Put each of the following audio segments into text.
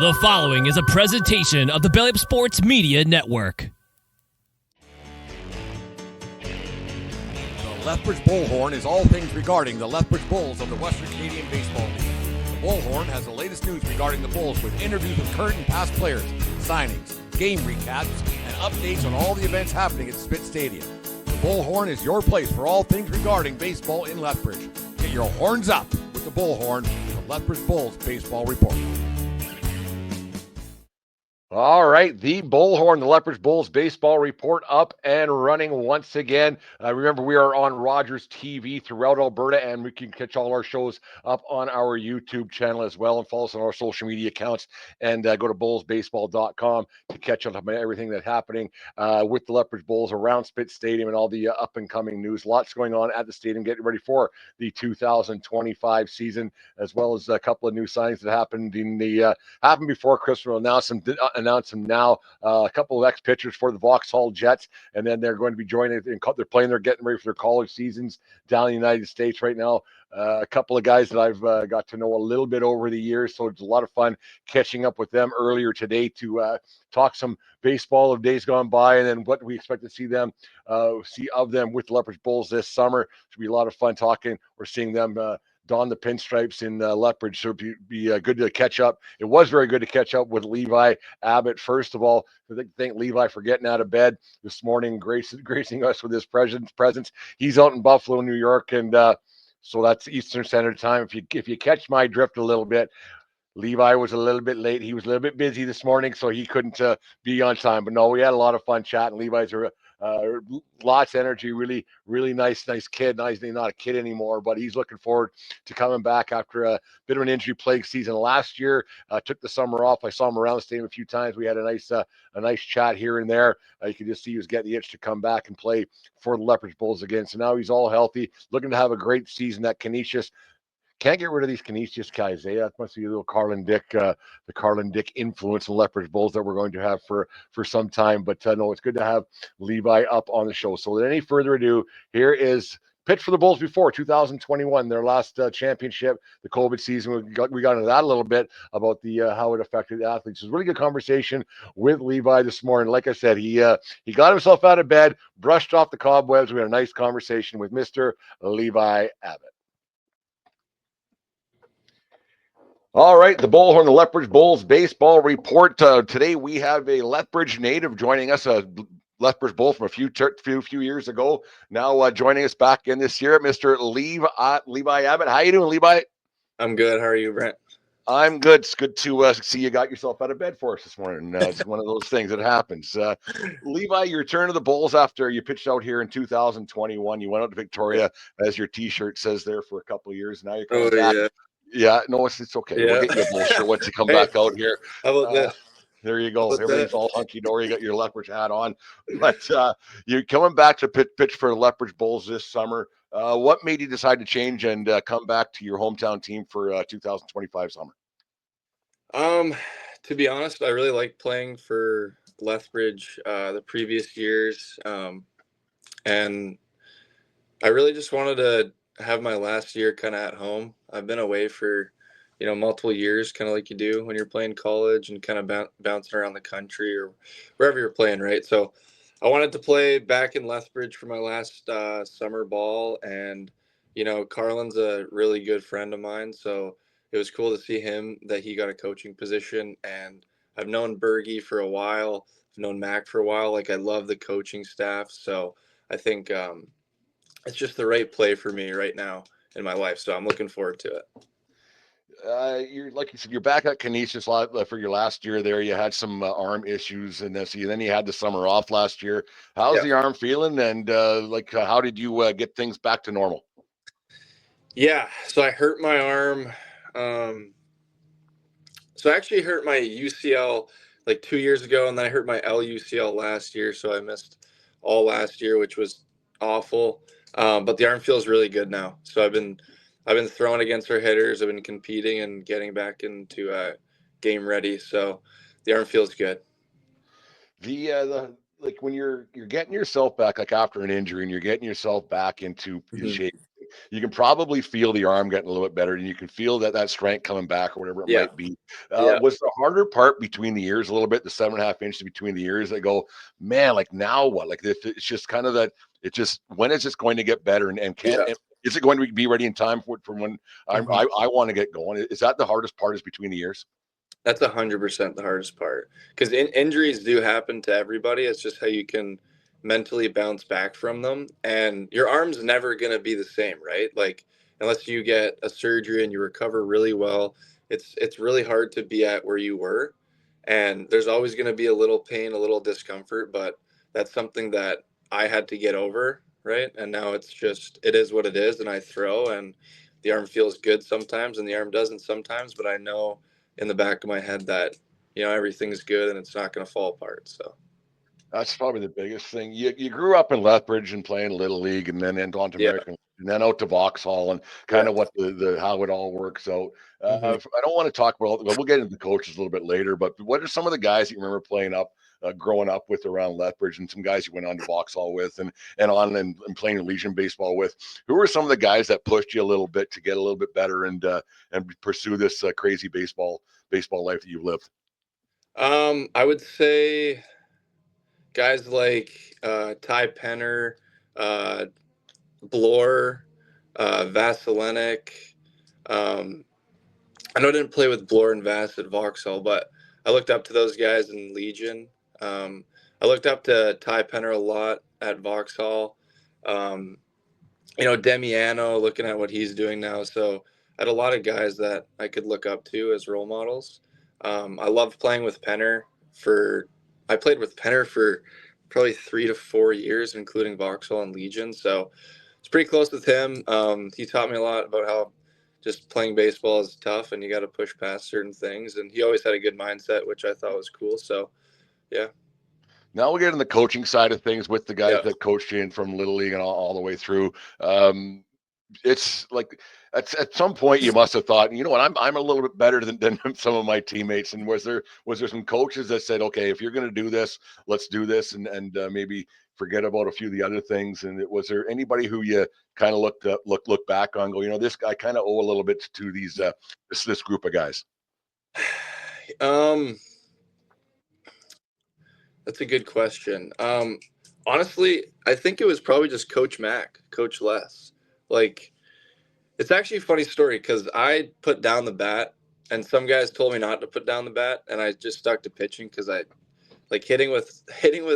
The following is a presentation of the Belly Up Sports Media Network. The Lethbridge Bullhorn is all things regarding the Lethbridge Bulls of the Western Canadian Baseball League. The Bullhorn has the latest news regarding the Bulls with interviews with current and past players, signings, game recaps, and updates on all the events happening at Spit Stadium. The Bullhorn is your place for all things regarding baseball in Lethbridge. Get your horns up with the Bullhorn, the Lethbridge Bulls Baseball Report. All right, the Bullhorn, the Lethbridge Bulls baseball report up and running once again. Remember, we are on Rogers TV throughout Alberta, and we can catch all our shows up on our YouTube channel as well, and follow us on our social media accounts, and go to bullsbaseball.com to catch up on everything that's happening with the Lethbridge Bulls around Spit Stadium and all the up-and-coming news. Lots going on at the stadium, getting ready for the 2025 season, as well as a couple of new signings that happened happened before Christmas. We'll announce them now. A couple of ex-pitchers for the Vauxhall Jets, and then they're going to be joining. They're playing. They're getting ready for their college seasons down in the United States right now. A couple of guys that I've got to know a little bit over the years, so it's a lot of fun catching up with them earlier today to talk some baseball of days gone by, and then what we expect to see of them with the Lethbridge Bulls this summer. Should be a lot of fun talking. We're seeing them don the pinstripes in Lethbridge, so it'd be good to catch up. It was very good to catch up with Levi Abbott. First of all, I thank Levi for getting out of bed this morning, gracing us with his presence. He's out in Buffalo, New York, and so that's Eastern Standard Time. If you catch my drift a little bit, Levi was a little bit late. He was a little bit busy this morning, so he couldn't be on time. But no, we had a lot of fun chatting. Levi's lots of energy, really, really nice kid. Nice, he's not a kid anymore, but he's looking forward to coming back after a bit of an injury-plagued season last year. Took the summer off. I saw him around the stadium a few times. We had a nice chat here and there. You could just see he was getting the itch to come back and play for the Lethbridge Bulls again. So now he's all healthy, looking to have a great season. That Canisius. Can't get rid of these Canisius guys, eh? That must be a little the Carlin Dick influence in Lethbridge Bulls that we're going to have for some time. But no, it's good to have Levi up on the show. So without any further ado, here is pitch for the Bulls before 2021, their last championship, the COVID season. We got into that a little bit about how it affected the athletes. It was a really good conversation with Levi this morning. Like I said, he got himself out of bed, brushed off the cobwebs. We had a nice conversation with Mr. Levi Abbott. All right, the Bullhorn, the Lethbridge Bulls baseball report. Today we have a Lethbridge native joining us, a Lethbridge Bull from a few years ago. Now joining us back in this year, Mr. Levi Abbott. How you doing, Levi? I'm good. How are you, Brent? I'm good. It's good to see you got yourself out of bed for us this morning. It's one of those things that happens. Levi, your return to the Bulls after you pitched out here in 2021. You went out to Victoria, as your T-shirt says there, for a couple of years. Now you're coming back. Yeah. Yeah, no, it's okay. Yeah. We'll get you a bullshit once you come back out here. How about that? There you go. Everything's all hunky-dory. You got your Lethbridge hat on. But you're coming back to pitch for the Lethbridge Bulls this summer. What made you decide to change and come back to your hometown team for 2025 summer? To be honest, I really liked playing for Lethbridge the previous years. And I really just wanted to have my last year kind of at home. I've been away for, multiple years, kind of like you do when you're playing college and kind of bouncing around the country or wherever you're playing, right? So I wanted to play back in Lethbridge for my last summer ball. And, Carlin's a really good friend of mine. So it was cool to see that he got a coaching position. And I've known Bergie for a while. I've known Mac for a while. Like, I love the coaching staff. So I think it's just the right play for me right now in my life. So I'm looking forward to it. You're like you said, you're back at Canisius for your last year there. You had some arm issues, and then you had the summer off last year. How's the arm feeling? And how did you get things back to normal? Yeah, so I hurt my arm. So I actually hurt my UCL like 2 years ago, and then I hurt my LUCL last year. So I missed all last year, which was awful. But the arm feels really good now. So I've been throwing against our hitters. I've been competing and getting back into game ready. So the arm feels good. Like when you're getting yourself back, like after an injury, and you're getting yourself back into shape, you can probably feel the arm getting a little bit better, and you can feel that strength coming back or whatever it Yeah. might be. Yeah. Was the harder part between the ears a little bit, the 7.5 inches between the ears? I go, man, like now what? Like it's just kind of that. It just when is this going to get better, and can Yeah. is it going to be ready in time for when I want to get going? Is that the hardest part? Is between the ears? That's 100% the hardest part, because injuries do happen to everybody. It's just how you can mentally bounce back from them. And your arm's never going to be the same, right? Like, unless you get a surgery and you recover really well, it's really hard to be at where you were. And there's always going to be a little pain, a little discomfort, but that's something that I had to get over, right? And now it is what it is. And I throw, and the arm feels good sometimes and the arm doesn't sometimes, but I know in the back of my head that, everything's good and it's not going to fall apart. So That's probably the biggest thing. You grew up in Lethbridge and playing Little League, and then on to yeah, American, and then out to Vauxhall, and kind yeah. of what the how it all works out. Hmm. I don't want to talk about. We'll get into the coaches a little bit later, but what are some of the guys that you remember playing up, growing up with around Lethbridge, and some guys you went on to Vauxhall with, and playing Legion baseball with? Who were some of the guys that pushed you a little bit to get a little bit better and pursue this crazy baseball life that you've lived? I would say guys like Ty Penner, uh, Bloor, Vasilenic. I know I didn't play with Bloor and Vass at Vauxhall, but I looked up to those guys in Legion. I looked up to Ty Penner a lot at Vauxhall. Um, Demiano, looking at what he's doing now. So I had a lot of guys that I could look up to as role models. I loved playing with Penner I played with Penner for probably 3 to 4 years, including Vauxhall and Legion. So it's pretty close with him. He taught me a lot about how just playing baseball is tough and you got to push past certain things. And he always had a good mindset, which I thought was cool. So, yeah. Now we'll get in the coaching side of things with the guys Yeah. that coached you in from Little League and all the way through. It's like at some point you must have thought, you know what, I'm a little bit better than some of my teammates. And was there some coaches that said, okay, if you're going to do this, let's do this, and maybe forget about a few of the other things? And was there anybody who you kind of look back on, go, this guy kind of owe a little bit to these this group of guys? That's a good question. Honestly, I think it was probably just Coach Mac, Coach Les. Like, it's actually a funny story because I put down the bat, and some guys told me not to put down the bat, and I just stuck to pitching because I like hitting with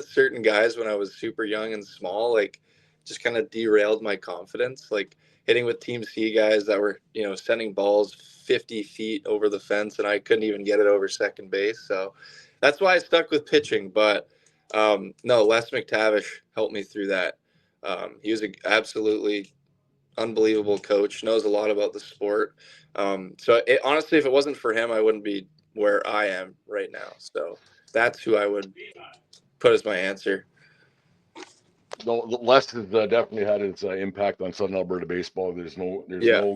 certain guys when I was super young and small, like just kind of derailed my confidence. Like hitting with Team C guys that were, sending balls 50 feet over the fence, and I couldn't even get it over second base. So that's why I stuck with pitching. But no, Les McTavish helped me through that. He was an absolutely unbelievable coach, knows a lot about the sport. Honestly, if it wasn't for him, I wouldn't be where I am right now. So that's who I would put as my answer. No, Les has definitely had his impact on Southern Alberta baseball. There's no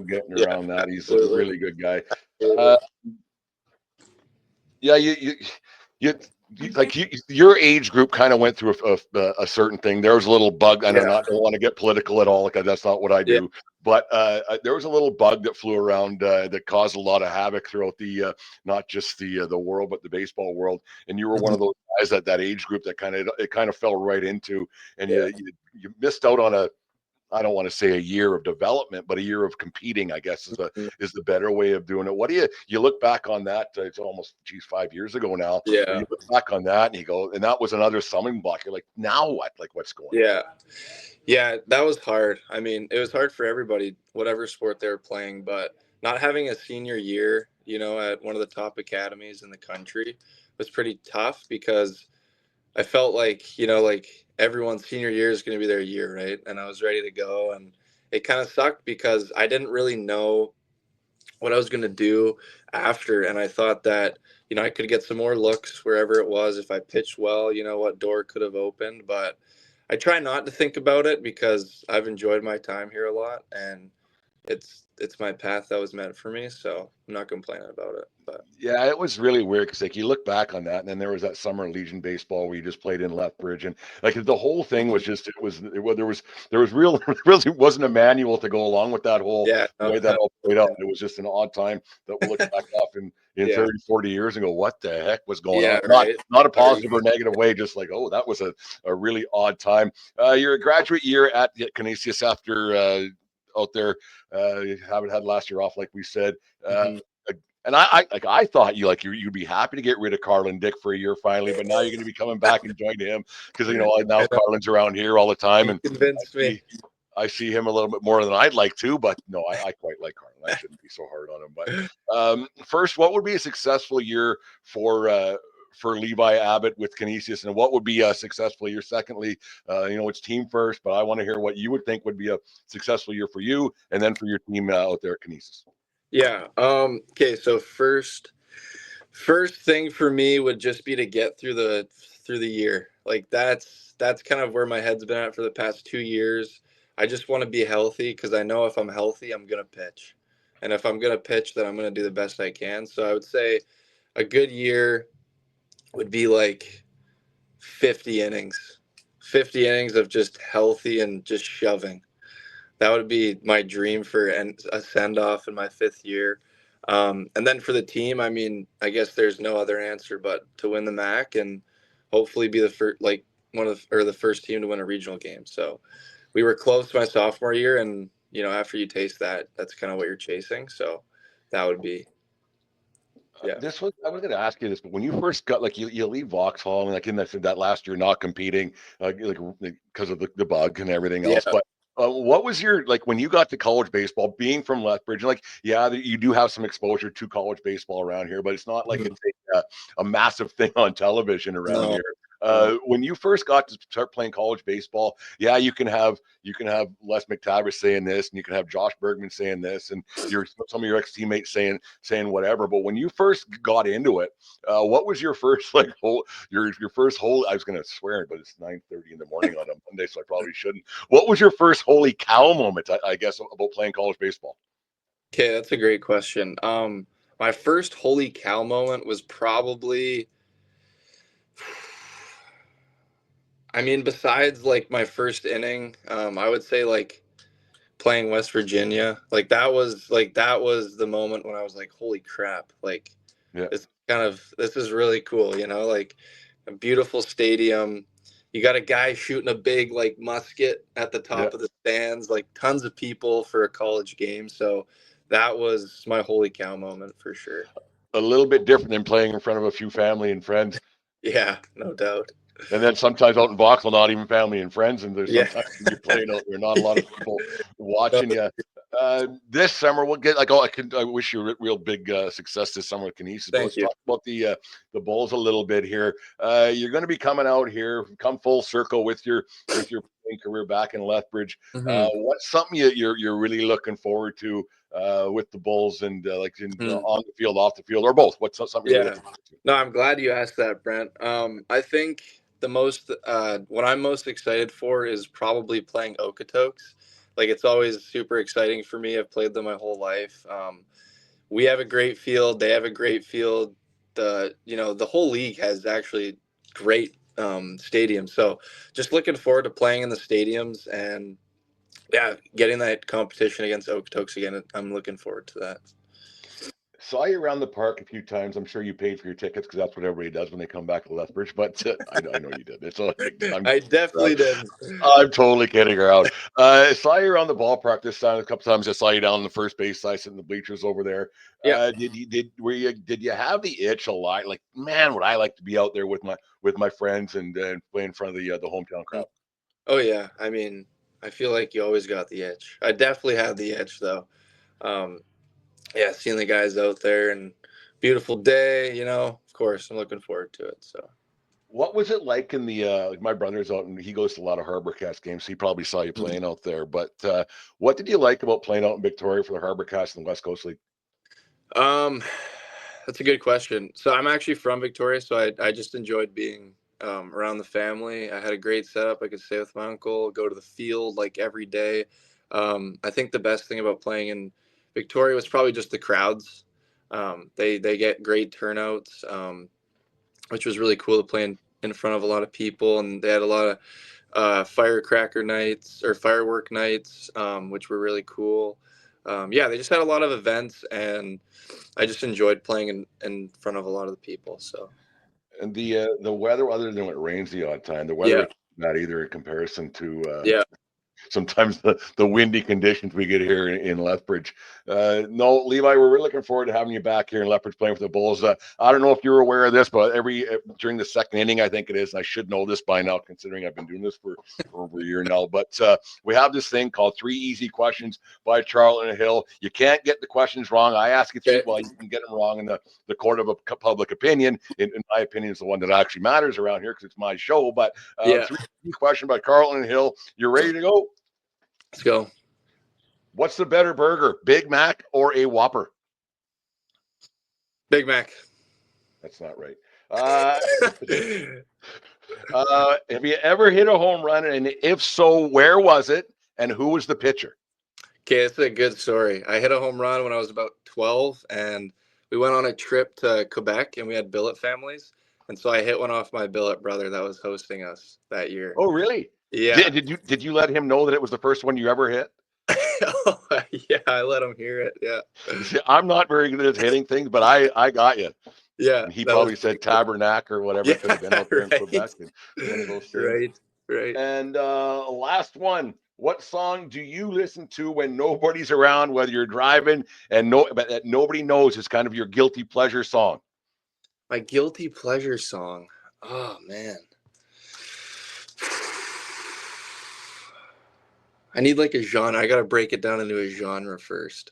getting around that. He's a really good guy. Yeah, you like your age group kind of went through a certain thing. There was a little bug. I don't want to get political at all, because that's not what I do. But there was a little bug that flew around that caused a lot of havoc throughout the not just the world, but the baseball world. And you were one of those guys that age group that kind of fell right into, and you missed out on I don't want to say a year of development, but a year of competing, I guess, is the better way of doing it. What do you look back on that? It's almost 5 years ago now. Yeah. You look back on that and you go, and that was another stumbling block. You're like, now what? Like, what's going on? Yeah, that was hard. I mean, it was hard for everybody, whatever sport they were playing, but not having a senior year, at one of the top academies in the country was pretty tough, because I felt like, like everyone's senior year is going to be their year, right? And I was ready to go. And it kind of sucked because I didn't really know what I was going to do after. And I thought that, I could get some more looks wherever it was. If I pitched well, what door could have opened. But I try not to think about it because I've enjoyed my time here a lot. And, it's my path that was meant for me, so I'm not complaining about it. But Yeah, it was really weird because like you look back on that, and then there was that summer Legion baseball where you just played in Lethbridge, and like the whole thing was just there was real there really wasn't a manual to go along with that whole yeah, the no, way that no, all played out. It was just an odd time that we'll look back off in yeah, 30, 40 years and go, what the heck was going on? yeah, right. Not a Or positive or negative way, just like, oh, that was a really odd time. You're a graduate year at Canisius after out there. You haven't had last year off, like we said. mhm. And I thought you'd be happy to get rid of Carlin Dick for a year finally, but now you're going to be coming back and joining him because now I know. Carlin's around here all the time, You and convinced me. I see him a little bit more than I'd like to, but no, I quite like Carlin. I shouldn't be so hard on him. But first, what would be a successful year for Levi Abbott with Canisius, and what would be a successful year? Secondly, it's team first, but I want to hear what you would think would be a successful year for you, and then for your team out there at Canisius. Yeah. Okay. So first thing for me would just be to get through the year. Like that's kind of where my head's been at for the past 2 years. I just want to be healthy because I know if I'm healthy, I'm gonna pitch, and if I'm gonna pitch, then I'm gonna do the best I can. So I would say a good year would be like 50 innings, 50 innings of just healthy and just shoving. That would be my dream for a send off in my 5th year. And then for the team, I mean, I guess there's no other answer but to win the MAC and hopefully be the first, like the first team to win a regional game. So we were close my sophomore year, and after you taste that, that's kind of what you're chasing. So that would be, yeah. I was going to ask you this, but when you first got you leave Vauxhall and like in that last year not competing, like because of the bug and everything Yeah. else, but what was your like when you got to college baseball, being from Lethbridge? Like, yeah, you do have some exposure to college baseball around here, but it's not like it's a massive thing on television around No, here. no. When you first got to start playing college baseball, yeah, you can have Les McTavish saying this, and you can have Josh Bergman saying this, and some of your ex teammates saying whatever. But when you first got into it, what was your first your first whole? I was going to swear, but it's 9:30 in the morning on a Monday, so I probably shouldn't. What was your first holy cow moment? I guess about playing college baseball. Okay, that's a great question. My first holy cow moment was probably, I mean, besides like my first inning, I would say like playing West Virginia. Like that was the moment when I was like, holy crap! Like Yeah. this is really cool. Like a beautiful stadium. You got a guy shooting a big like musket at the top of the stands, like tons of people for a college game. So that was my holy cow moment for sure. A little bit different than playing in front of a few family and friends. Yeah, no doubt. And then sometimes out in Vauxhall, not even family and friends. And there's Yeah. sometimes when you're playing out there, not a lot of people watching No, you. This summer we'll get I wish you real big success this summer with Canisius. But thank let's you. talk about the Bulls a little bit here. You're going to be coming out here, come full circle with your playing career back in Lethbridge. Mhm. What's something you're really looking forward to with the Bulls and on the field, off the field, or both? What's something you're really Yeah. looking forward to? No, I'm glad you asked that, Brent. I think what I'm most excited for is probably playing Okotoks. Like it's always super exciting for me. I've played them my whole life. We have a great field. They have a great field. The whole league has actually great stadiums. So just looking forward to playing in the stadiums and yeah, getting that competition against Okotoks again. I'm looking forward to that. Saw you around the park a few times. I'm sure you paid for your tickets because that's what everybody does when they come back to Lethbridge. But I know you did. It's all, I definitely did. I'm totally kidding around. Saw you around the ballpark this time. A couple times I saw you down on the first base side, sitting in the bleachers over there. Yeah. Did you have the itch a lot? Like, man, would I like to be out there with my friends and play in front of the hometown crowd? Oh yeah. I mean, I feel like you always got the itch. I definitely had the itch though. Yeah, seeing the guys out there and beautiful day, of course, I'm looking forward to it. So What was it like in the my brother's out and he goes to a lot of Harbor Cats games, so he probably saw you playing out there. But what did you like about playing out in Victoria for the Harbor Cats and the West Coast League? um that's a good question. So I'm actually from Victoria, so I just enjoyed being around the family. I had a great setup. I could stay with my uncle, go to the field like every day. I think the best thing about playing in Victoria was probably just the crowds. They get great turnouts, which was really cool to play in front of a lot of people, and they had a lot of firecracker nights or firework nights, which were really cool. They just had a lot of events, and I just enjoyed playing in front of a lot of the people. So, and the weather, other than when it rains the odd time, the weather is not either in comparison to sometimes the windy conditions we get here in Lethbridge. No, Levi, we're really looking forward to having you back here in Lethbridge playing for the Bulls. I don't know if you're aware of this, but during the second inning, I think it is, and I should know this by now, considering I've been doing this for over a year now. But we have this thing called 3 Easy Questions by Charlton Hill. You can't get the questions wrong. I ask you 3, well, you can get them wrong in the court of public opinion. In my opinion, is the one that actually matters around here because it's my show. But 3 Easy Question by Charlton Hill. You're ready to go? Let's go. What's the better burger, Big Mac or a Whopper? Big Mac. That's not right. Have you ever hit a home run? And if so, where was it? And who was the pitcher? Okay, it's a good story. I hit a home run when I was about 12, and we went on a trip to Quebec, and we had billet families. And so I hit one off my billet brother that was hosting us that year. Oh, really? Yeah. Did you let him know that it was the first one you ever hit? Yeah, I let him hear it. Yeah. See, I'm not very good at hitting things, but I got you. Yeah. And he probably said Tabernacle or whatever. It could have been out there in Quebec. Right. And last one. What song do you listen to when nobody's around, whether you're driving but that nobody knows is kind of your guilty pleasure song? My guilty pleasure song. Oh, man. I need like a genre. I got to break it down into a genre first.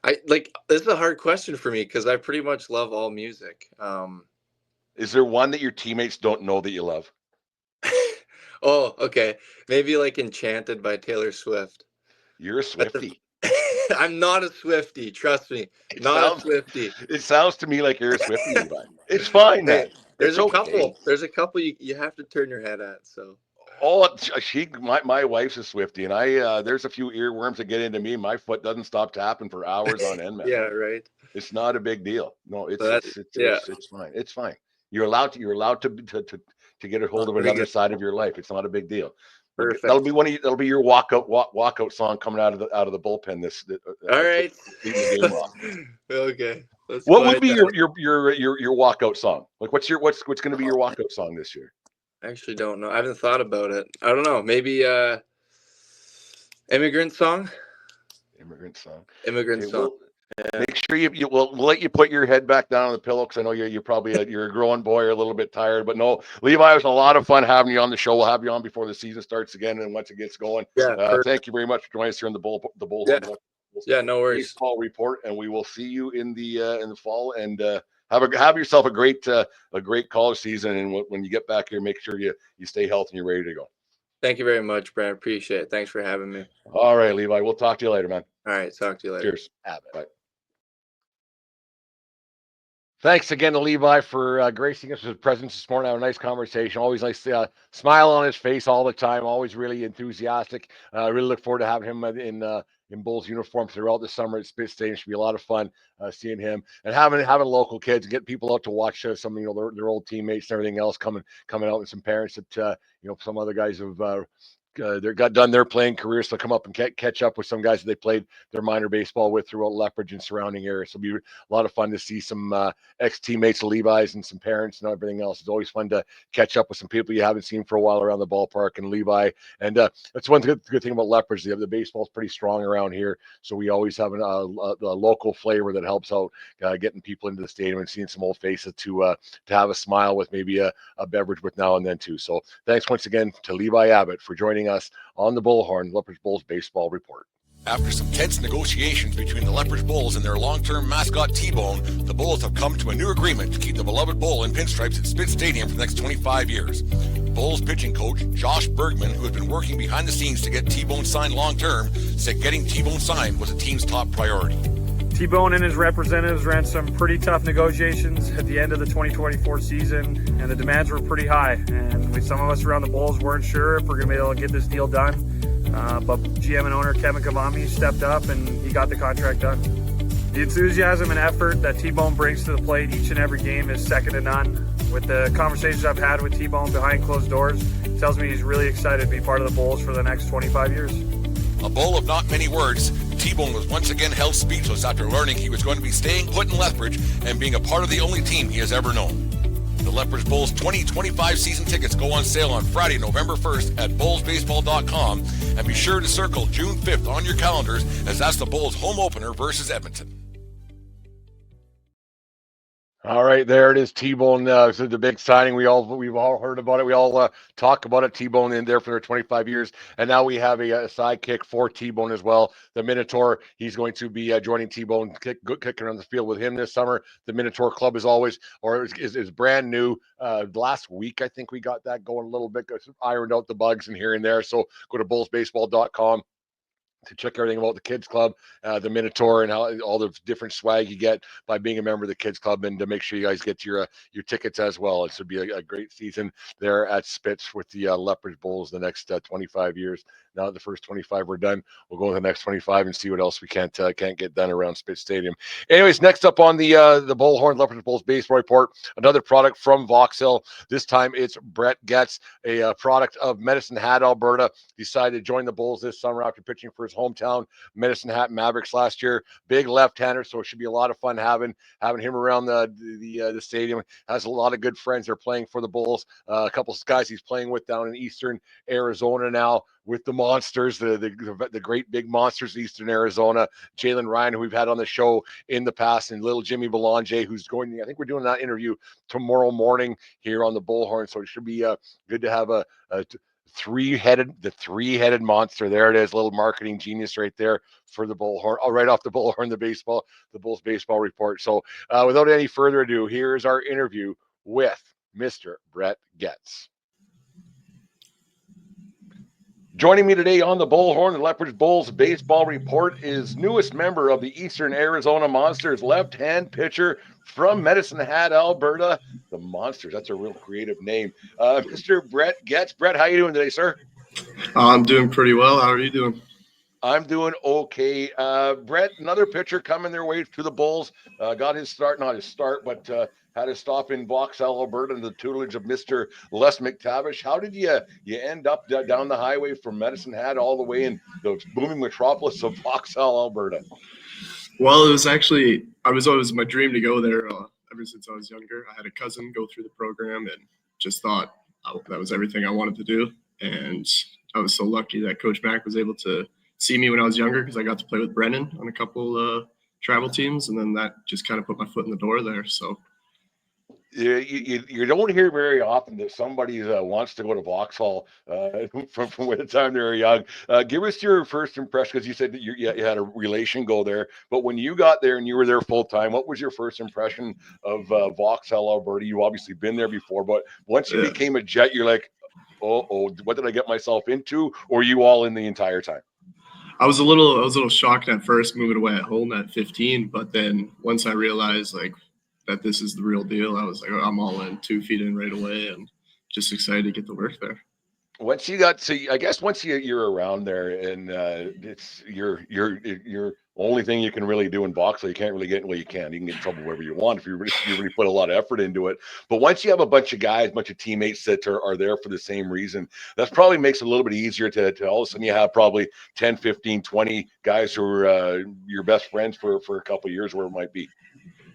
This is a hard question for me because I pretty much love all music. Is there one that your teammates don't know that you love? Oh, okay. Maybe like Enchanted by Taylor Swift. You're a Swiftie. I'm not a Swiftie. Trust me. A Swiftie. It sounds to me like you're a Swiftie, Levi. It's fine, man. There's a couple. There's a couple you have to turn your head at. So. Oh, my wife's a Swiftie, and there's a few earworms that get into me. My foot doesn't stop tapping for hours on end, man. Yeah, right. It's not a big deal. No, it's fine. It's fine. You're allowed to get a hold of another side of your life. It's not a big deal. Perfect. That'll be your walkout song coming out of the bullpen. All right. Okay. What would be your walkout song? Like what's going to be your walkout song this year? I actually don't know. I haven't thought about it. I don't know. Maybe Immigrant Song. Make sure we'll let you put your head back down on the pillow because I know you're probably you're a growing boy or a little bit tired. But no, Levi, it was a lot of fun having you on the show. We'll have you on before the season starts again and once it gets going. Yeah. Thank you very much for joining us here in the Bull. Yeah, no worries. Baseball report, and we will see you in the fall. And have yourself a great college season. And when you get back here, make sure you stay healthy and you're ready to go. Thank you very much, Brad. Appreciate it. Thanks for having me. All right, Levi. We'll talk to you later, man. All right. Talk to you later. Cheers. Bye. Thanks again to Levi for gracing us with his presence this morning. Have a nice conversation. Always nice smile on his face all the time. Always really enthusiastic. Really look forward to having him in Bulls uniform throughout the summer at Spitz Stadium. Should be a lot of fun seeing him and having local kids and getting people out to watch some their old teammates and everything else coming out, and some parents that some other guys have got done their playing careers, so come up and catch up with some guys that they played their minor baseball with throughout Lethbridge and surrounding areas. So it'll be a lot of fun to see some ex-teammates of Levi's and some parents and everything else. It's always fun to catch up with some people you haven't seen for a while around the ballpark and Levi. And that's one good thing about Lethbridge. The baseball's pretty strong around here, so we always have a local flavor that helps out getting people into the stadium and seeing some old faces to have a smile with, maybe a beverage with now and then too. So thanks once again to Levi Abbott for joining us on the Bullhorn Lethbridge Bulls baseball report. After some tense negotiations between the Lethbridge Bulls and their long-term mascot T-Bone, the Bulls have come to a new agreement to keep the beloved Bull in pinstripes at Spitz Stadium for the next 25 years. Bulls pitching coach Josh Bergman, who has been working behind the scenes to get T-Bone signed long-term, said getting T-Bone signed was the team's top priority. T-Bone and his representatives ran some pretty tough negotiations at the end of the 2024 season, and the demands were pretty high. And some of us around the Bulls weren't sure if we're going to be able to get this deal done. but GM and owner Kevin Cavami stepped up and he got the contract done. The enthusiasm and effort that T-Bone brings to the plate each and every game is second to none. With the conversations I've had with T-Bone behind closed doors, it tells me he's really excited to be part of the Bulls for the next 25 years. A bull of not many words, T-Bone was once again held speechless after learning he was going to be staying put in Lethbridge and being a part of the only team he has ever known. The Lethbridge Bulls 2025 season tickets go on sale on Friday, November 1st at bullsbaseball.com, and be sure to circle June 5th on your calendars, as that's the Bulls home opener versus Edmonton. All right, there it is, T-Bone. So the big signing, we've all heard about it. We all talk about it. T-Bone in there for their 25 years, and now we have a sidekick for T-Bone as well. The Minotaur, he's going to be joining T-Bone, kicking around the field with him this summer. The Minotaur Club is always, or is brand new. Last week, I think we got that going a little bit, ironed out the bugs and here and there. So go to bullsbaseball.com to check everything about the kids club, the Minotaur, and how all the different swag you get by being a member of the kids club, and to make sure you guys get your tickets as well. It should be a great season there at Spitz with the Lethbridge Bulls the next 25 years. Now that the first 25 were done, we'll go to the next 25 and see what else we can't get done around Spitz Stadium. Anyways, next up on the Bullhorn Lethbridge Bulls baseball report, another product from Vauxhall. This time it's Brett Getz, a product of Medicine Hat, Alberta. Decided to join the Bulls this summer after pitching for his hometown Medicine Hat Mavericks last year. Big left-hander, so it should be a lot of fun having him around the stadium. Has a lot of good friends that are playing for the Bulls. A couple of guys he's playing with down in Eastern Arizona now, with the monsters, the great big monsters in Eastern Arizona. Jalen Ryan, who we've had on the show in the past, and little Jimmy Belanger, who's going. I think we're doing that interview tomorrow morning here on the Bullhorn, so it should be good to have the three-headed monster. There it is, little marketing genius right there for the Bullhorn. Oh, right off the Bullhorn, the Bulls baseball report. So without any further ado, here's our interview with Mr. Brett Getz. Joining me today on the Bullhorn, the Lethbridge Bulls baseball report, is newest member of the Eastern Arizona Monsters, left-hand pitcher from Medicine Hat, Alberta. The Monsters, that's a real creative name. Mr. Brett Getz. Brett, how you doing today, sir? I'm doing pretty well. How are you doing? I'm doing okay. Brett, another pitcher coming their way to the Bulls. Got his start, not his start, but had a stop in Vauxhall, Alberta, under the tutelage of Mr. Les McTavish. How did you end up down the highway from Medicine Hat all the way in the booming metropolis of Vauxhall, Alberta? Well, it was always my dream to go there ever since I was younger. I had a cousin go through the program and just thought that was everything I wanted to do. And I was so lucky that Coach Mack was able to see me when I was younger, because I got to play with Brennan on a couple travel teams, and then that just kind of put my foot in the door there. So you don't hear very often that somebody wants to go to Vauxhall from the time they were young. Give us your first impression, because you said that you had a relation go there. But when you got there and you were there full time, what was your first impression of Vauxhall, Alberta? You've obviously been there before, but once you became a Jet, you're like, oh, what did I get myself into? Or were you all in the entire time? I was a little shocked at first moving away at home at 15, but then once I realized that this is the real deal, I was like, I'm all in, 2 feet in right away, and just excited to get to work there. Once you got to, I guess once you're around there, and it's your only thing you can really do in Vauxhall. You can't really get, well, you can get in trouble wherever you want if you really put a lot of effort into it. But once you have a bunch of guys, bunch of teammates that are there for the same reason, that probably makes it a little bit easier to all of a sudden you have probably 10, 15, 20 guys who are your best friends for a couple of years, where it might be.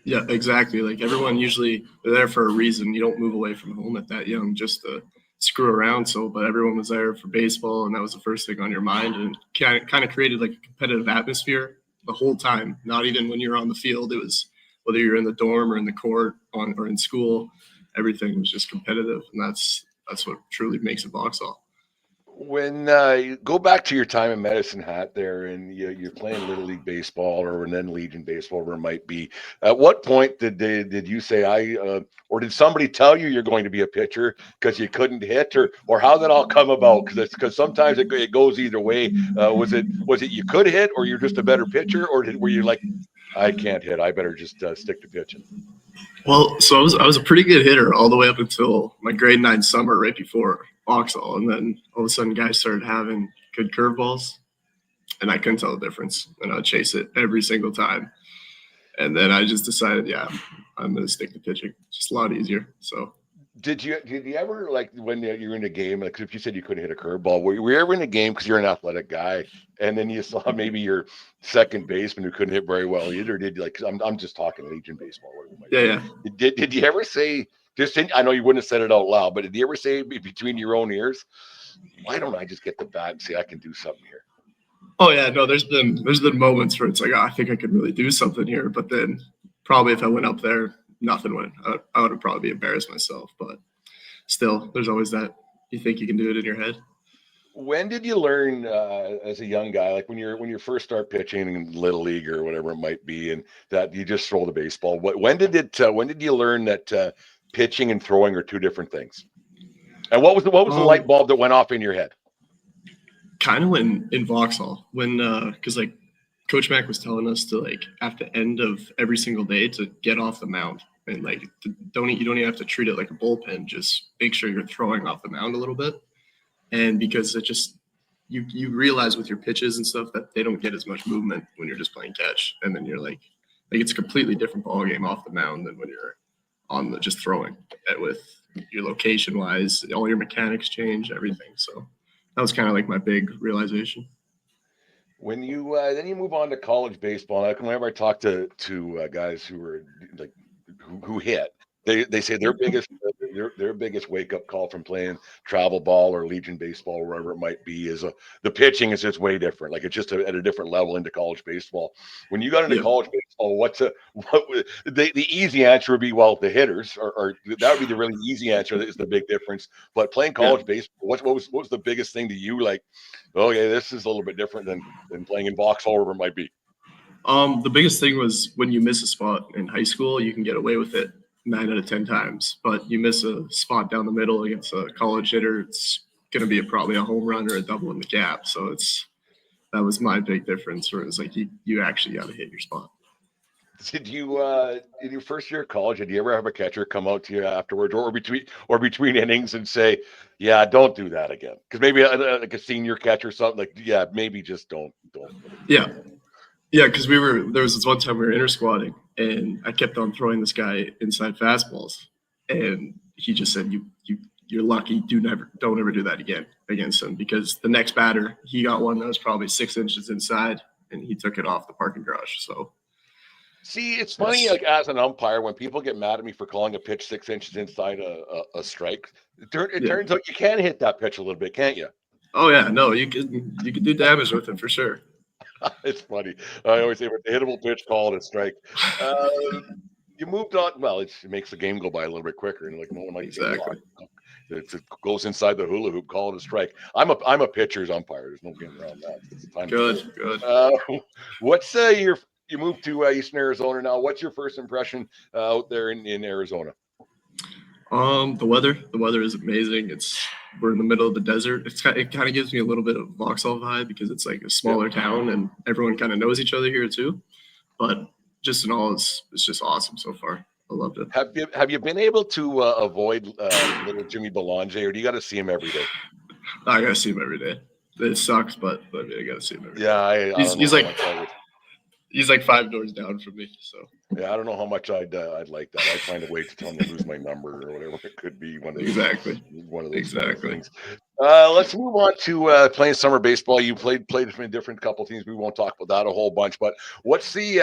Yeah, exactly. Like, everyone usually, they're there for a reason. You don't move away from home at that young just to screw around. But everyone was there for baseball, and that was the first thing on your mind, and kind of created like a competitive atmosphere the whole time. Not even when you're on the field. It was whether you're in the dorm or in the court or in school, everything was just competitive, and that's what truly makes it Vauxhall. When you go back to your time in Medicine Hat there, and you're playing Little League baseball or then Legion baseball, where it might be, at what point did you say or did somebody tell you you're going to be a pitcher because you couldn't hit, or how did that all come about? Because sometimes it goes either way. Was it you could hit, or you're just a better pitcher, or were you like, I can't hit, I better just stick to pitching? Well, so I was a pretty good hitter all the way up until my grade 9 summer, right before Vauxhall, and then all of a sudden guys started having good curveballs, and I couldn't tell the difference. And I'd chase it every single time. And then I just decided, I'm going to stick to pitching. It's just a lot easier. So. Did you ever, like, when you're in a game, like if you said you couldn't hit a curveball, were you ever in a game because you're an athletic guy, and then you saw maybe your second baseman who couldn't hit very well either? Or did you, like, I'm just talking Legion baseball? Yeah. Did you ever say, I know you wouldn't have said it out loud, but did you ever say between your own ears, why don't I just get the bat and say I can do something here? Oh yeah, no. There's been moments where it's like, I think I could really do something here, but then probably if I went up there, nothing went. I would have probably embarrassed myself, but still, there's always that you think you can do it in your head. When did you learn as a young guy, like when you first start pitching in little league or whatever it might be, and that you just throw the baseball? When did you learn that pitching and throwing are two different things? And what was the light bulb that went off in your head? Kind of in Vauxhall, when because like Coach Mack was telling us to, like, at the end of every single day to get off the mound, and like you don't even have to treat it like a bullpen. Just make sure you're throwing off the mound a little bit. And because it just you realize with your pitches and stuff that they don't get as much movement when you're just playing catch, and then you're like it's a completely different ball game off the mound than when you're on the just throwing. With your location wise, all your mechanics change, everything. So that was kind of like my big realization. When you then you move on to college baseball, like whenever I talk to guys who are like who hit, they say their biggest wake up call from playing travel ball or Legion baseball, wherever it might be, is the pitching is just way different. Like it's just at a different level into college baseball. When you got into college baseball, the easy answer would be, well, the hitters, or that would be the really easy answer. That is the big difference. But playing college baseball, what was the biggest thing to you? Like, okay, this is a little bit different than playing in Vauxhall, wherever it might be. The biggest thing was when you miss a spot in high school, you can get away with it 9 out of 10 times, but you miss a spot down the middle against a college hitter, it's going to be probably a home run or a double in the gap. So that was my big difference, where it's like you actually got to hit your spot. Did you in your first year of college, did you ever have a catcher come out to you afterwards or between innings and say, yeah, don't do that again? Because maybe like a senior catcher or something, like, yeah, maybe just don't. Yeah, because there was this one time we were inter-squatting, and I kept on throwing this guy inside fastballs, and he just said, you're lucky, don't ever do that again against him, because the next batter, he got one that was probably 6 inches inside, and he took it off the parking garage. So see, it's funny, like as an umpire, when people get mad at me for calling a pitch 6 inches inside a strike, it turns out you can hit that pitch a little bit, can't you? Oh yeah, no, you can do damage with it for sure. It's funny. I always say, with the hittable pitch, call it a strike. You moved on. Well, it makes the game go by a little bit quicker, and like no one likes exactly. It goes inside the hula hoop, call it a strike. I'm a pitcher's umpire. There's no getting around that. It's the time. Good. What's you moved to Eastern Arizona now? What's your first impression out there in Arizona? The weather is amazing. We're in the middle of the desert. It kind of gives me a little bit of Vauxhall vibe, because it's like a smaller town and everyone kind of knows each other here too. But just in all, it's just awesome so far. I loved it. Have you been able to avoid little Jimmy Belanger, or do you got to see him every day? I got to see him every day. It sucks, but I mean, I got to see him every day. Yeah, he's like 5 doors down from me. So yeah, I don't know how much I'd like that. I'd find a way to tell him to lose my number or whatever it could be. One of those things. Let's move on to playing summer baseball. You played in different couple teams. We won't talk about that a whole bunch. But what's the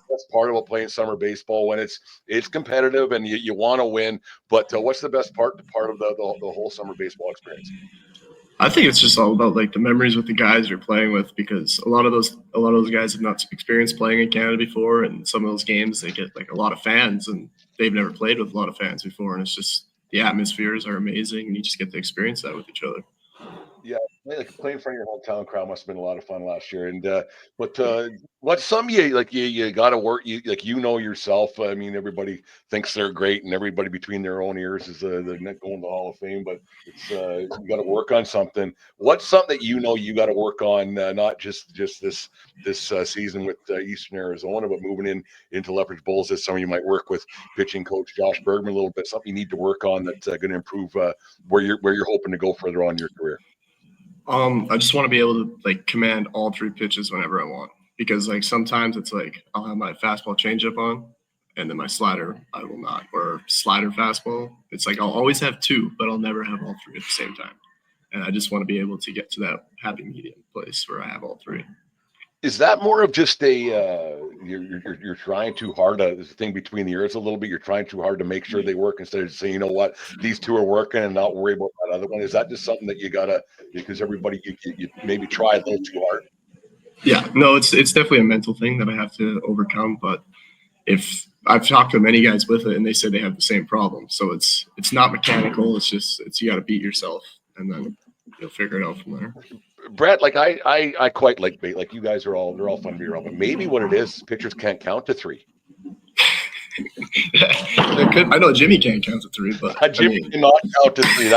best part about playing summer baseball when it's competitive and you want to win? But what's the best part of the whole summer baseball experience? I think it's just all about like the memories with the guys you're playing with, because a lot of those guys have not experienced playing in Canada before, and some of those games they get like a lot of fans, and they've never played with a lot of fans before, and it's just the atmospheres are amazing, and you just get to experience that with each other. Yeah, playing in front of your hometown crowd must have been a lot of fun last year. And what's some you got to work, you know yourself. I mean, everybody thinks they're great, and everybody between their own ears is the net going to the Hall of Fame. But it's you got to work on something. What's something that you got to work on, not just this season with Eastern Arizona, but moving into Lethbridge Bulls this summer? You might work with pitching coach Josh Bergman a little bit. Something you need to work on that's going to improve where you're hoping to go further on in your career. I just want to be able to like command all 3 pitches whenever I want, because like sometimes it's like I'll have my fastball changeup on, and then my slider I will not, or slider fastball. It's like I'll always have 2, but I'll never have all 3 at the same time. And I just want to be able to get to that happy medium place where I have all 3. Is that more of just a you're trying too hard? There's a thing between the ears a little bit. You're trying too hard to make sure they work instead of saying, you know what, these 2 are working and not worry about that other one. Is that just something that you gotta, because everybody you maybe try a little too hard? Yeah, no, it's definitely a mental thing that I have to overcome. But if I've talked to many guys with it, and they say they have the same problem. So it's not mechanical. It's you got to beat yourself, and then you'll figure it out from there. Brett, like I quite like you guys they're all fun to be around, but maybe what it is, pitchers can't count to 3. I know Jimmy can't count to 3, but Jimmy cannot count to 3.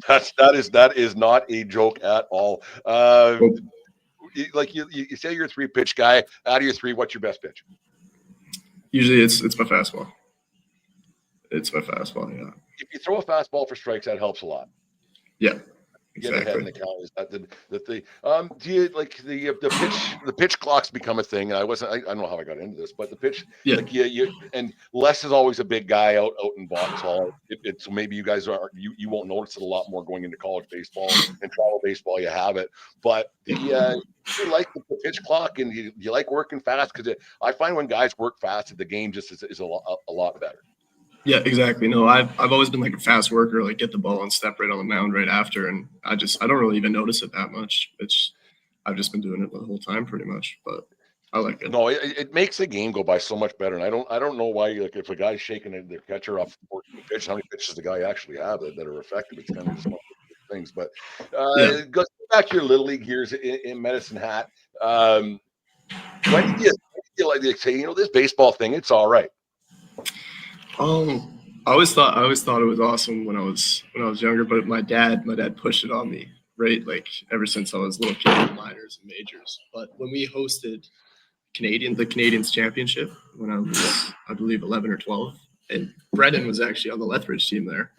That is not a joke at all. Like you say you're a 3-pitch guy. Out of your 3, what's your best pitch? Usually it's my fastball. It's my fastball, yeah. If you throw a fastball for strikes, that helps a lot. Yeah. Get ahead in the count. Is that do you like the pitch clocks become a thing? And I don't know how I got into this, but the pitch, like you and Les is always a big guy out in Vauxhall. So maybe you guys you won't notice it a lot more going into college baseball and travel baseball. You have it, but do you like the pitch clock and you like working fast? Because I find when guys work fast, the game just is a lot better. Yeah, exactly. No, I've always been like a fast worker, like get the ball and step right on the mound right after, and I don't really even notice it that much. I've just been doing it the whole time pretty much, but I like it. No, it makes the game go by so much better, and I don't know why. Like if a guy's shaking their catcher off 14 pitch, how many pitches the guy actually have that are effective? It's kind of just one of those things. But go back to your little league years in Medicine Hat. When did you like say, you know, this baseball thing, it's all right? I always thought it was awesome when I was younger, but my dad pushed it on me, right? Like ever since I was a little kid in minors and majors. But when we hosted the Canadians Championship when I was, I believe, 11 or 12, and Brendan was actually on the Lethbridge team there.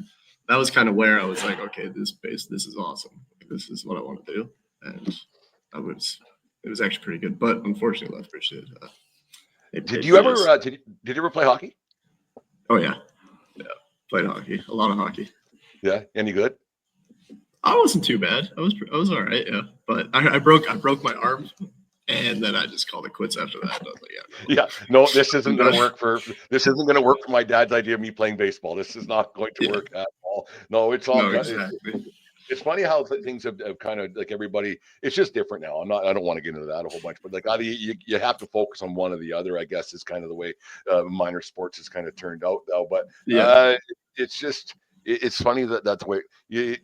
That was kind of where I was like, okay, this is awesome. This is what I want to do, and it was actually pretty good. But unfortunately, Lethbridge did. Did you ever play hockey? Oh yeah, played hockey, a lot of hockey. Yeah, any good? I wasn't too bad. I was all right, yeah. But I broke my arm, and then I just called it quits after that. I was like, yeah. No, this isn't going to work for my dad's idea of me playing baseball. This is not going to work at all. No, it's all exactly. It's funny how things have kind of like everybody. It's just different now. I don't want to get into that a whole bunch, but like either you have to focus on one or the other. I guess is kind of the way minor sports has kind of turned out now. But it's just it's funny that's the way.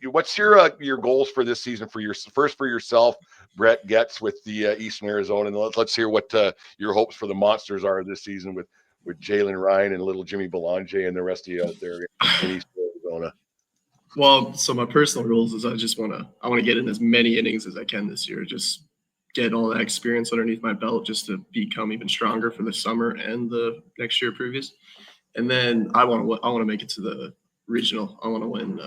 What's your goals for this season for yourself, Brett Getz with the Eastern Arizona, and let's hear what your hopes for the Monsters are this season with Jalen Ryan and little Jimmy Belanger and the rest of you out there in Eastern Arizona. Well, so my personal goals is I want to get in as many innings as I can this year. Just get all that experience underneath my belt, just to become even stronger for the summer and the next year previous. And then I want to make it to the regional. I want to win,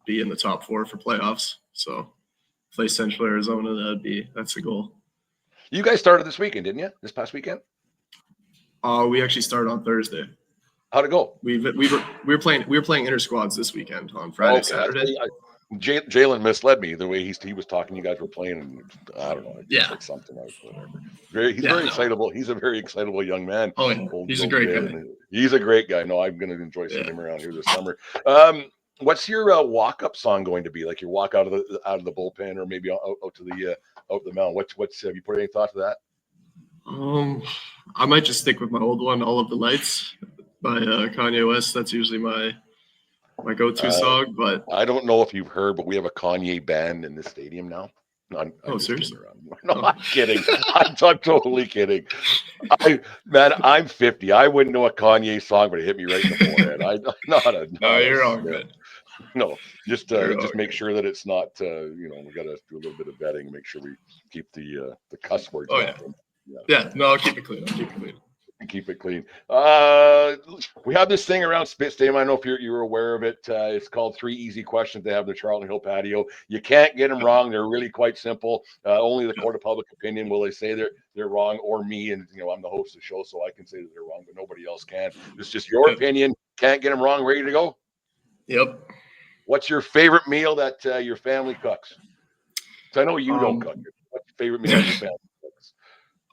be in the top 4 for playoffs. So play Central Arizona. That's the goal. You guys started this weekend, didn't you? This past weekend? We actually started on Thursday. How'd it go? We were playing inter squads this weekend on Friday, Saturday. Jalen misled me the way he was talking. You guys were playing. I don't know. Like something else. Whatever. He's very excitable. He's a very excitable young man. Oh, yeah. He's a great guy. He's a great guy. No, I'm going to enjoy seeing him around here this summer. What's your walk-up song going to be? Like your walk out of the bullpen, or maybe out to the mound. What's have you put any thought to that? I might just stick with my old one, "All of the Lights" by Kanye West. That's usually my go-to song. But I don't know if you've heard, but we have a Kanye band in the stadium now. I'm seriously? No, I'm kidding. I'm totally kidding. I'm 50. I wouldn't know a Kanye song, but it hit me right in the forehead. No, you're all good. No, just make sure that it's not. We got to do a little bit of vetting, make sure we keep the cuss words. Oh yeah. Yeah. No, I'll keep it clean. Keep it clean. We have this thing around Spit Stadium. I don't know if you're aware of it. It's called 3 Easy Questions. They have the Charlton Hill patio. You can't get them wrong. They're really quite simple. Only the court of public opinion will they say they're wrong, or me. And I'm the host of the show, so I can say that they're wrong, but nobody else can. It's just your opinion. Can't get them wrong. Ready to go? Yep. What's your favorite meal that your family cooks? So I know you don't cook it. What's your favorite meal that your family cooks?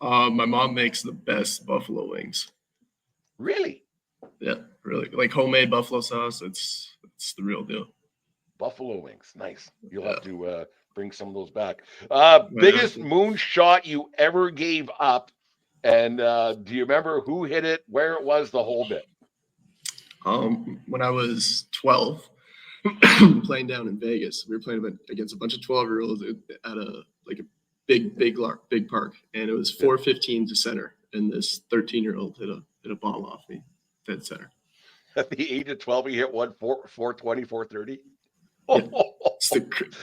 My mom makes the best buffalo wings. Really? Yeah, really. Like homemade buffalo sauce. It's the real deal. Buffalo wings. Nice. You'll have to bring some of those back. Biggest moonshot you ever gave up. And do you remember who hit it, where it was, the whole bit? When I was 12, playing down in Vegas, we were playing against a bunch of 12-year-olds at a big park, and it was 4:15 to center, and this 13-year-old hit a ball off me dead center. At the age of 12, he hit one 420, 430. Yeah.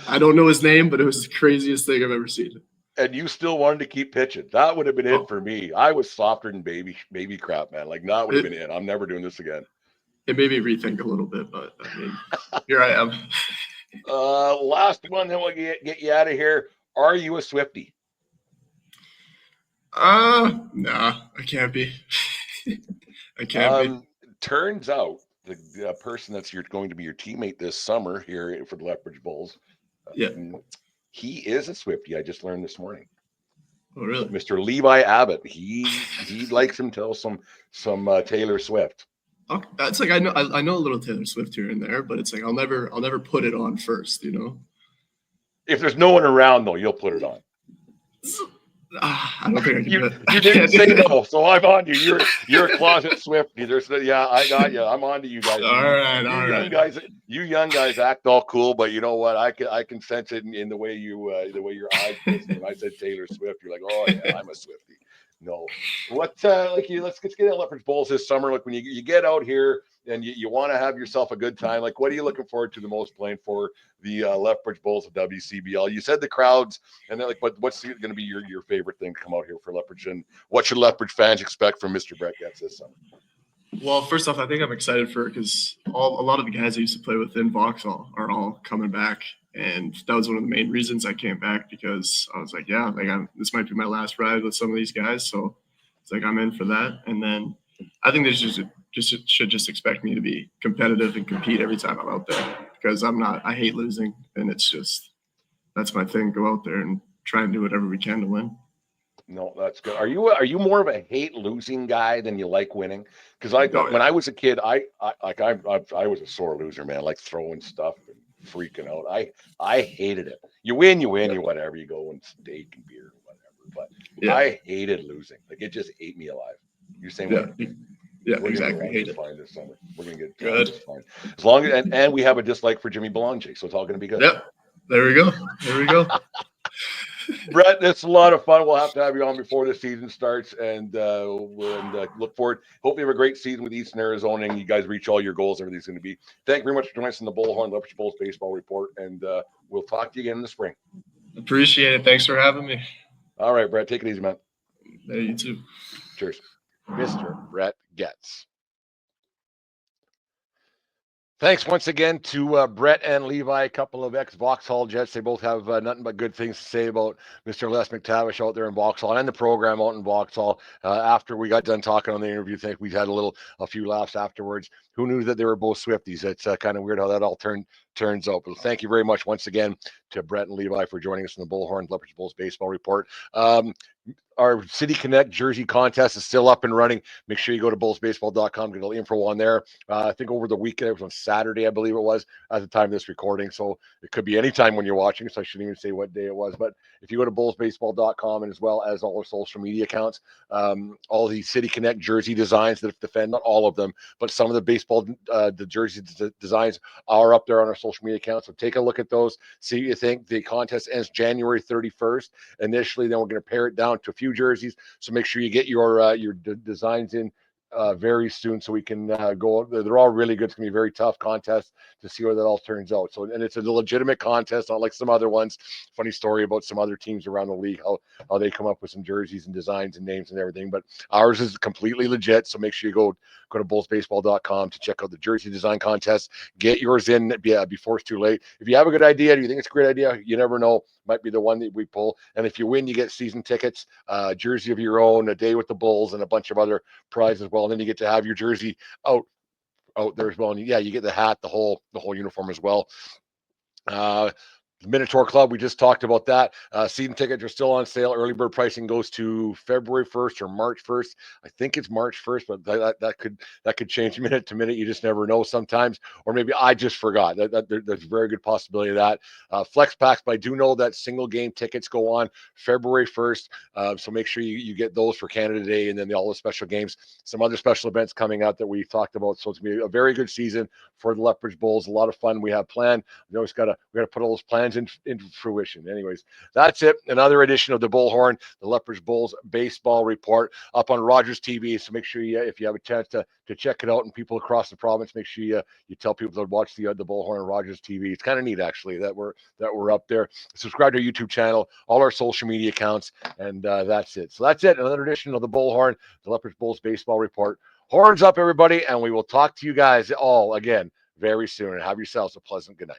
I don't know his name, but it was the craziest thing I've ever seen. And you still wanted to keep pitching. That would have been it for me. I was softer than baby crap, man. Like, that would have been it. I'm never doing this again. It made me rethink a little bit, but I mean, here I am. Last one, then we'll get you out of here. Are you a Swiftie? Nah, I can't be. I can't be. Turns out the person that's going to be your teammate this summer here for the Lethbridge Bulls, he is a Swiftie. I just learned this morning. Oh, really? Mr. Levi Abbott. He likes him till some Taylor Swift. Okay. It's like I know a little Taylor Swift here and there, but it's like I'll never put it on first, If there's no one around, though, you'll put it on. I don't think I can do it. You didn't say no, so I'm on you. You're a closet Swiftie. I got you. I'm on to you guys. All right. You young guys act all cool, but you know what? I can sense it in the way your eyes. When I said Taylor Swift, you're like, oh yeah, I'm a Swiftie. No, let's get in Lethbridge Bulls this summer. Like when you get out here and you want to have yourself a good time, like what are you looking forward to the most playing for the Lethbridge Bulls of WCBL? You said the crowds, and then but what's going to be your favorite thing to come out here for Lethbridge, and what should Lethbridge fans expect from Mr. Brett Getz this summer? Well, first off, I think I'm excited for it because a lot of the guys I used to play with in Vauxhall are all coming back. And that was one of the main reasons I came back, because I was like, this might be my last ride with some of these guys. So it's like, I'm in for that. And then I think they should just expect me to be competitive and compete every time I'm out there, because I hate losing. And that's my thing. Go out there and try and do whatever we can to win. No, that's good. Are you more of a hate losing guy than you like winning? Because when I was a kid, I was a sore loser, man, like throwing stuff and freaking out. I hated it. You win, you whatever. You go and steak and beer or whatever. But I hated losing. Like, it just ate me alive. You same way? Yeah, exactly. Hate it. Fine this summer. We're gonna get good. Fine. As long as and we have a dislike for Jimmy Belanger, so it's all gonna be good. Yep. There we go. Brett, it's a lot of fun. We'll have to have you on before the season starts, and look forward. Hope you have a great season with Eastern Arizona, and you guys reach all your goals. Everything's going to be. Thank you very much for joining us in the Bullhorn Lethbridge Bulls baseball report, and we'll talk to you again in the spring. Appreciate it. Thanks for having me. All right, Brett, take it easy, man. Hey, you too. Cheers. Mr. Brett Getz. Thanks once again to Brett and Levi, a couple of ex-Vauxhall Jets. They both have nothing but good things to say about Mr. Les McTavish out there in Vauxhall and the program out in Vauxhall. After we got done talking on the interview, I think we had a few laughs afterwards. Who knew that they were both Swifties? It's kind of weird how that all turns out. But thank you very much once again to Brett and Levi for joining us in the Bullhorn Lethbridge Bulls baseball report. Our City Connect jersey contest is still up and running. Make sure you go to bullsbaseball.com, get a little info on there. I think over the weekend, it was on Saturday, I believe it was, at the time of this recording. So it could be any time when you're watching, so I shouldn't even say what day it was. But if you go to bullsbaseball.com, and as well as all our social media accounts, all the City Connect jersey designs that defend, not all of them, but some of the baseball, the jersey designs are up there on our social media accounts. So take a look at those, see what you think. The contest ends January 31st initially. Then we're going to pare it down to a few jerseys. So make sure you get your designs in very soon, so we can go. They're all really good. It's gonna be a very tough contest to see where that all turns out. So, and it's a legitimate contest, not like some other ones. Funny story about some other teams around the league, how they come up with some jerseys and designs and names and everything. But ours is completely legit. So make sure you go to bullsbaseball.com to check out the jersey design contest. Get yours in before it's too late. If you have a good idea, do you think it's a great idea? You never know. Might be the one that we pull. And if you win, you get season tickets, jersey of your own, a day with the Bulls, and a bunch of other prizes as well. And then you get to have your jersey out there as well. And yeah, you get the hat, the whole uniform as well. The Minotaur Club, we just talked about that. Season tickets are still on sale. Early bird pricing goes to February 1st or March 1st. I think it's March 1st, but that could change minute to minute. You just never know sometimes. Or maybe I just forgot. There's a very good possibility of that. Flex packs, but I do know that single game tickets go on February 1st. So make sure you get those for Canada Day, and then all the special games. Some other special events coming out that we talked about. So it's going to be a very good season for the Lethbridge Bulls. A lot of fun we have planned. We always we got to put all those plans into fruition. Anyways, that's it. Another edition of the Bullhorn, the Lethbridge Bulls baseball report, up on Rogers TV. So make sure if you have a chance to check it out, and people across the province, make sure you tell people to watch the Bullhorn on Rogers TV. It's kind of neat actually that we're up there. Subscribe to our YouTube channel, all our social media accounts, and that's it. So that's it. Another edition of the Bullhorn, the Lethbridge Bulls baseball report. Horns up, everybody, and we will talk to you guys all again very soon. And have yourselves a pleasant good night.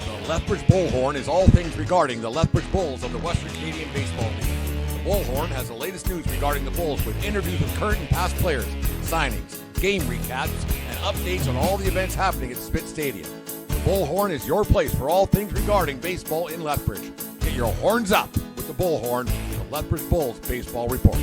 The Lethbridge Bullhorn is all things regarding the Lethbridge Bulls of the Western Canadian Baseball League. The Bullhorn has the latest news regarding the Bulls with interviews with current and past players, signings, game recaps, and updates on all the events happening at Spit Stadium. The Bullhorn is your place for all things regarding baseball in Lethbridge. Get your horns up with the Bullhorn, the Lethbridge Bulls baseball report.